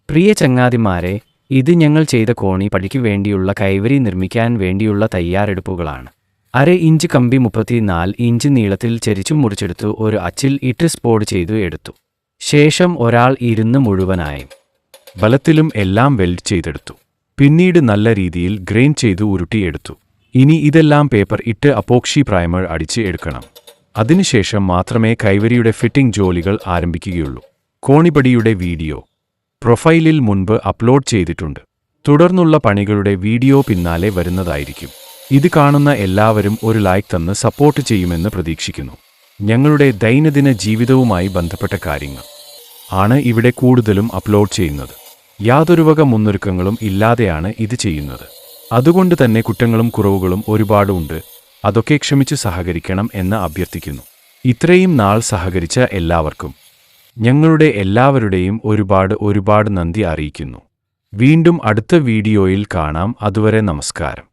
പ്രിയ ചങ്ങാതിമാരെ, ഇത് ഞങ്ങൾ ചെയ്ത കോണി പടിക്ക് വേണ്ടിയുള്ള കൈവരി നിർമ്മിക്കാൻ വേണ്ടിയുള്ള തയ്യാറെടുപ്പുകളാണ്. 1/2 ഇഞ്ച് കമ്പി 34 ഇഞ്ച് നീളത്തിൽ ചെരിച്ചു മുറിച്ചെടുത്തു ഒരു അച്ചിൽ ഇട്ട് സ്പോഡ് ചെയ്തു എടുത്തു. ശേഷം ഒരാൾ ഇരുന്ന് മുഴുവനായും ബലത്തിലും എല്ലാം വെൽഡ് ചെയ്തെടുത്തു. പിന്നീട് നല്ല രീതിയിൽ ഗ്രൈൻ ചെയ്തു ഉരുട്ടിയെടുത്തു. ഇനി ഇതെല്ലാം പേപ്പർ ഇട്ട് അപ്പോക്സി പ്രൈമർ അടിച്ച് എടുക്കണം. അതിനുശേഷം മാത്രമേ കൈവരിയുടെ ഫിറ്റിംഗ് ജോലികൾ ആരംഭിക്കുകയുള്ളൂ. കോണിപ്പടിയുടെ വീഡിയോ പ്രൊഫൈലിൽ മുൻപ് അപ്ലോഡ് ചെയ്തിട്ടുണ്ട്. തുടർന്നുള്ള പണികളുടെ വീഡിയോ പിന്നാലെ വരുന്നതായിരിക്കും. ഇത് കാണുന്ന എല്ലാവരും ഒരു ലൈക്ക് തന്ന് സപ്പോർട്ട് ചെയ്യുമെന്ന് പ്രതീക്ഷിക്കുന്നു. ഞങ്ങളുടെ ദൈനംദിന ജീവിതവുമായി ബന്ധപ്പെട്ട കാര്യങ്ങൾ ആണ് ഇവിടെ കൂടുതലും അപ്ലോഡ് ചെയ്യുന്നത്. യാതൊരുവക മുന്നൊരുക്കങ്ങളും ഇല്ലാതെയാണ് ഇത് ചെയ്യുന്നത്. അതുകൊണ്ട് തന്നെ കുറ്റങ്ങളും കുറവുകളും ഒരുപാടുണ്ട്. അതൊക്കെ ക്ഷമിച്ചു സഹകരിക്കണം എന്ന് അഭ്യർത്ഥിക്കുന്നു. ഇത്രയും നാൾ സഹകരിച്ച എല്ലാവർക്കും ഞങ്ങളുടെ എല്ലാവരുടെയും ഒരുപാട് നന്ദി അറിയിക്കുന്നു. വീണ്ടും അടുത്ത വീഡിയോയിൽ കാണാം. അതുവരെ നമസ്കാരം.